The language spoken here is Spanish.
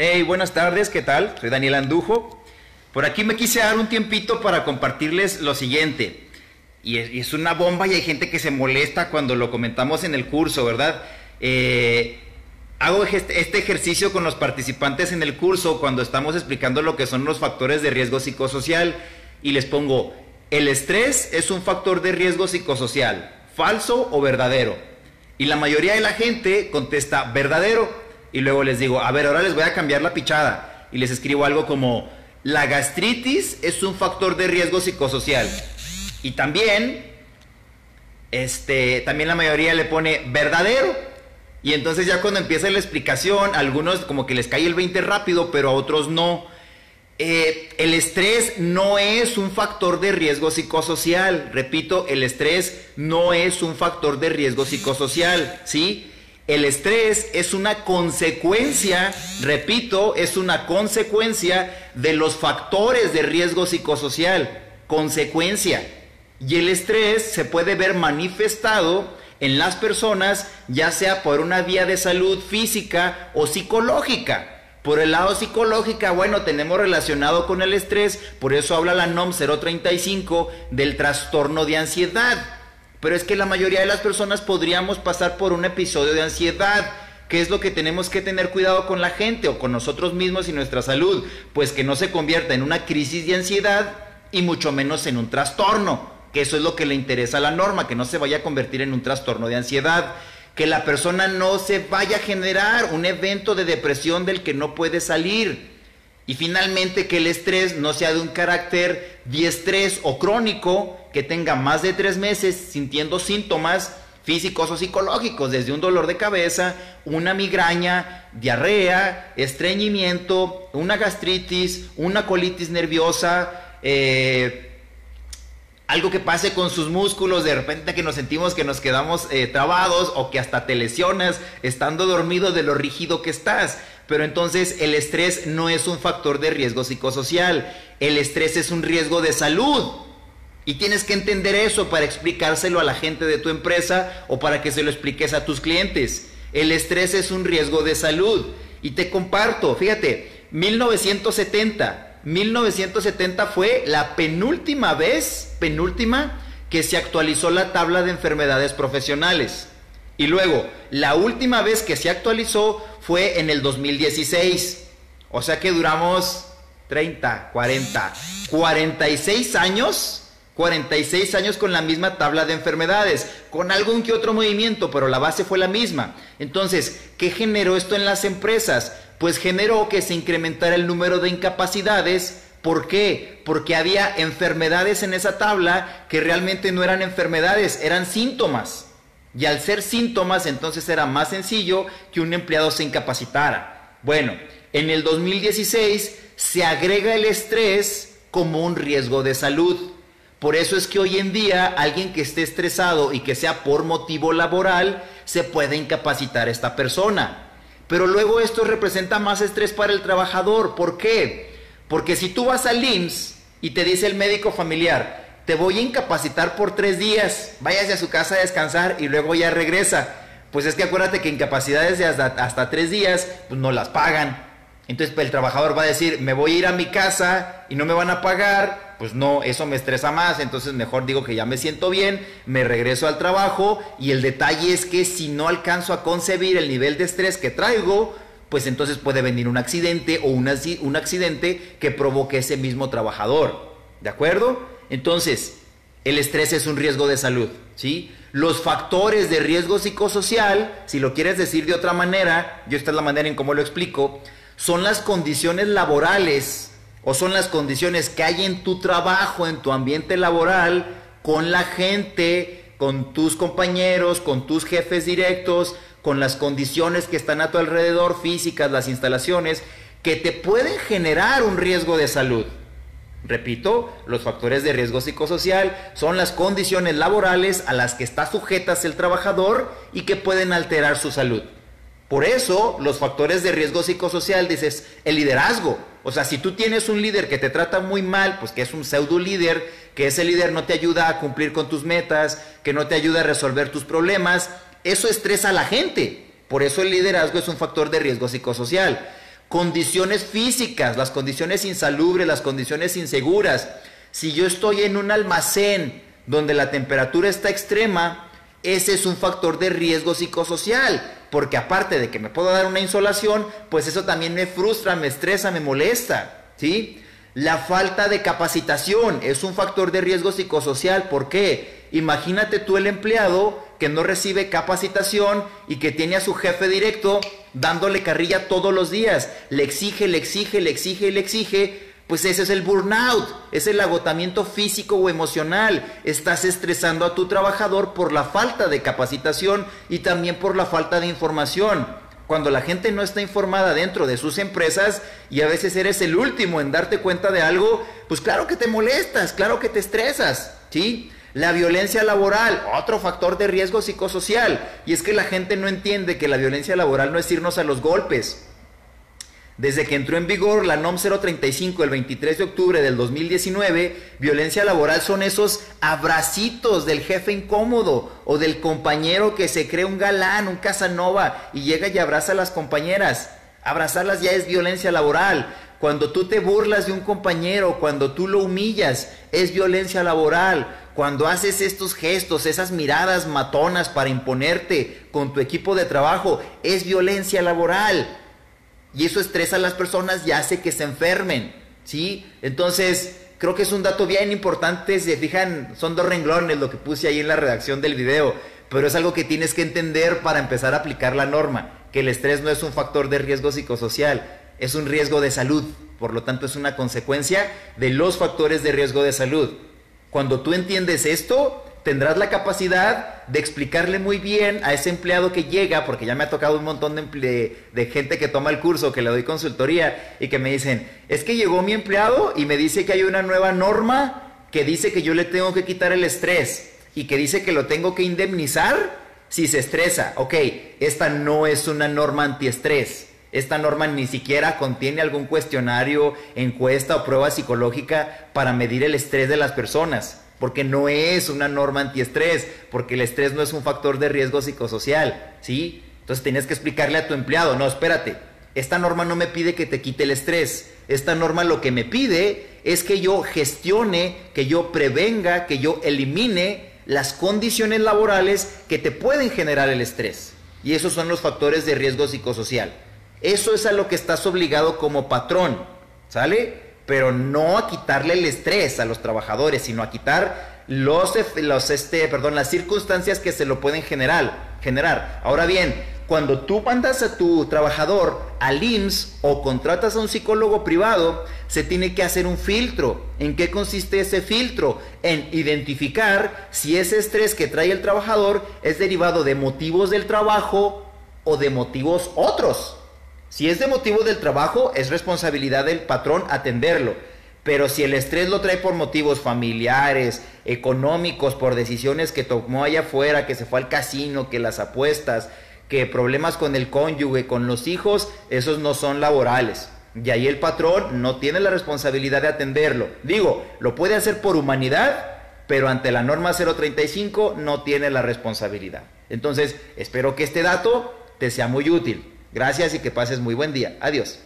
Hey, buenas tardes, ¿qué tal? Soy Daniel Andujo. Por aquí me quise dar un tiempito para compartirles lo siguiente. Y es una bomba y hay gente que se molesta cuando lo comentamos en el curso, ¿verdad? Hago este ejercicio con los participantes en el curso cuando estamos explicando lo que son los factores de riesgo psicosocial y les pongo, ¿el estrés es un factor de riesgo psicosocial? ¿Falso o verdadero? Y la mayoría de la gente contesta verdadero. Y luego les digo, a ver, ahora les voy a cambiar la pichada. Y les escribo algo como, la gastritis es un factor de riesgo psicosocial. Y también la mayoría le pone verdadero. Y entonces ya cuando empieza la explicación, a algunos como que les cae el 20 rápido, pero a otros no. El estrés no es un factor de riesgo psicosocial. Repito, el estrés no es un factor de riesgo psicosocial, ¿sí? El estrés es una consecuencia, repito, es una consecuencia de los factores de riesgo psicosocial. Consecuencia. Y el estrés se puede ver manifestado en las personas, ya sea por una vía de salud física o psicológica. Por el lado psicológico, bueno, tenemos relacionado con el estrés, por eso habla la NOM 035 del trastorno de ansiedad. Pero es que la mayoría de las personas podríamos pasar por un episodio de ansiedad. ¿Qué es lo que tenemos que tener cuidado con la gente o con nosotros mismos y nuestra salud? Pues que no se convierta en una crisis de ansiedad y mucho menos en un trastorno, que eso es lo que le interesa a la norma, que no se vaya a convertir en un trastorno de ansiedad, que la persona no se vaya a generar un evento de depresión del que no puede salir. Y finalmente que el estrés no sea de un carácter diestrés o crónico, que tenga más de 3 meses sintiendo síntomas físicos o psicológicos, desde un dolor de cabeza, una migraña, diarrea, estreñimiento, una gastritis, una colitis nerviosa, algo que pase con sus músculos, de repente que nos sentimos que nos quedamos trabados o que hasta te lesionas estando dormido de lo rígido que estás. Pero entonces el estrés no es un factor de riesgo psicosocial, el estrés es un riesgo de salud. Y tienes que entender eso para explicárselo a la gente de tu empresa o para que se lo expliques a tus clientes. El estrés es un riesgo de salud. Y te comparto, fíjate, 1970 fue la penúltima que se actualizó la tabla de enfermedades profesionales. Y luego, la última vez que se actualizó fue en el 2016. O sea que duramos 46 años con la misma tabla de enfermedades, con algún que otro movimiento, pero la base fue la misma. Entonces, ¿qué generó esto en las empresas? Pues generó que se incrementara el número de incapacidades. ¿Por qué? Porque había enfermedades en esa tabla que realmente no eran enfermedades, eran síntomas. Y al ser síntomas, entonces era más sencillo que un empleado se incapacitara. Bueno, en el 2016 se agrega el estrés como un riesgo de salud. Por eso es que hoy en día alguien que esté estresado y que sea por motivo laboral, se puede incapacitar a esta persona. Pero luego esto representa más estrés para el trabajador. ¿Por qué? Porque si tú vas al IMSS y te dice el médico familiar, te voy a incapacitar por 3 días, váyase a su casa a descansar y luego ya regresa. Pues es que acuérdate que incapacidades de hasta 3 días, pues no las pagan. Entonces pues, el trabajador va a decir, me voy a ir a mi casa y no me van a pagar. Pues no, eso me estresa más, entonces mejor digo que ya me siento bien, me regreso al trabajo. Y el detalle es que si no alcanzo a concebir el nivel de estrés que traigo, pues entonces puede venir un accidente o un accidente que provoque ese mismo trabajador. ¿De acuerdo? Entonces, el estrés es un riesgo de salud, ¿sí? Los factores de riesgo psicosocial, si lo quieres decir de otra manera, esta es la manera en cómo lo explico, son las condiciones laborales o son las condiciones que hay en tu trabajo, en tu ambiente laboral, con la gente, con tus compañeros, con tus jefes directos, con las condiciones que están a tu alrededor, físicas, las instalaciones, que te pueden generar un riesgo de salud. Repito, los factores de riesgo psicosocial son las condiciones laborales a las que está sujetas el trabajador y que pueden alterar su salud. Por eso, los factores de riesgo psicosocial, dices, el liderazgo. O sea, si tú tienes un líder que te trata muy mal, pues que es un pseudo líder, que ese líder no te ayuda a cumplir con tus metas, que no te ayuda a resolver tus problemas, eso estresa a la gente. Por eso el liderazgo es un factor de riesgo psicosocial. Condiciones físicas, las condiciones insalubres, las condiciones inseguras. Si yo estoy en un almacén donde la temperatura está extrema, ese es un factor de riesgo psicosocial, porque aparte de que me puedo dar una insolación, pues eso también me frustra, me estresa, me molesta, ¿sí? La falta de capacitación es un factor de riesgo psicosocial. ¿Por qué? Imagínate tú el empleado que no recibe capacitación y que tiene a su jefe directo dándole carrilla todos los días, le exige, le exige, le exige y le exige. Pues ese es el burnout, es el agotamiento físico o emocional. Estás estresando a tu trabajador por la falta de capacitación y también por la falta de información. Cuando la gente no está informada dentro de sus empresas y a veces eres el último en darte cuenta de algo, pues claro que te molestas, claro que te estresas, ¿sí? La violencia laboral, otro factor de riesgo psicosocial. Y es que la gente no entiende que la violencia laboral no es irnos a los golpes. Desde que entró en vigor la NOM 035 el 23 de octubre del 2019, violencia laboral son esos abracitos del jefe incómodo o del compañero que se cree un galán, un Casanova y llega y abraza a las compañeras. Abrazarlas ya es violencia laboral. Cuando tú te burlas de un compañero, cuando tú lo humillas, es violencia laboral. Cuando haces estos gestos, esas miradas matonas para imponerte con tu equipo de trabajo, es violencia laboral. Y eso estresa a las personas y hace que se enfermen, ¿sí? Entonces, creo que es un dato bien importante. Si se fijan, son 2 renglones lo que puse ahí en la redacción del video, pero es algo que tienes que entender para empezar a aplicar la norma, que el estrés no es un factor de riesgo psicosocial, es un riesgo de salud, por lo tanto es una consecuencia de los factores de riesgo de salud. Cuando tú entiendes esto, tendrás la capacidad de explicarle muy bien a ese empleado que llega, porque ya me ha tocado un montón de gente que toma el curso, que le doy consultoría y que me dicen, es que llegó mi empleado y me dice que hay una nueva norma que dice que yo le tengo que quitar el estrés y que dice que lo tengo que indemnizar si se estresa. Ok, esta no es una norma antiestrés. Esta norma ni siquiera contiene algún cuestionario, encuesta o prueba psicológica para medir el estrés de las personas, porque no es una norma antiestrés, porque el estrés no es un factor de riesgo psicosocial, ¿sí? Entonces tenías que explicarle a tu empleado, no, espérate, esta norma no me pide que te quite el estrés, esta norma lo que me pide es que yo gestione, que yo prevenga, que yo elimine las condiciones laborales que te pueden generar el estrés. Y esos son los factores de riesgo psicosocial. Eso es a lo que estás obligado como patrón, ¿sale? Pero no a quitarle el estrés a los trabajadores, sino a quitar las circunstancias que se lo pueden generar. Ahora bien, cuando tú mandas a tu trabajador al IMSS o contratas a un psicólogo privado, se tiene que hacer un filtro. ¿En qué consiste ese filtro? En identificar si ese estrés que trae el trabajador es derivado de motivos del trabajo o de motivos otros. Si es de motivo del trabajo, es responsabilidad del patrón atenderlo. Pero si el estrés lo trae por motivos familiares, económicos, por decisiones que tomó allá afuera, que se fue al casino, que las apuestas, que problemas con el cónyuge, con los hijos, esos no son laborales. Y ahí el patrón no tiene la responsabilidad de atenderlo. Digo, lo puede hacer por humanidad, pero ante la norma 035 no tiene la responsabilidad. Entonces, espero que este dato te sea muy útil. Gracias y que pases muy buen día. Adiós.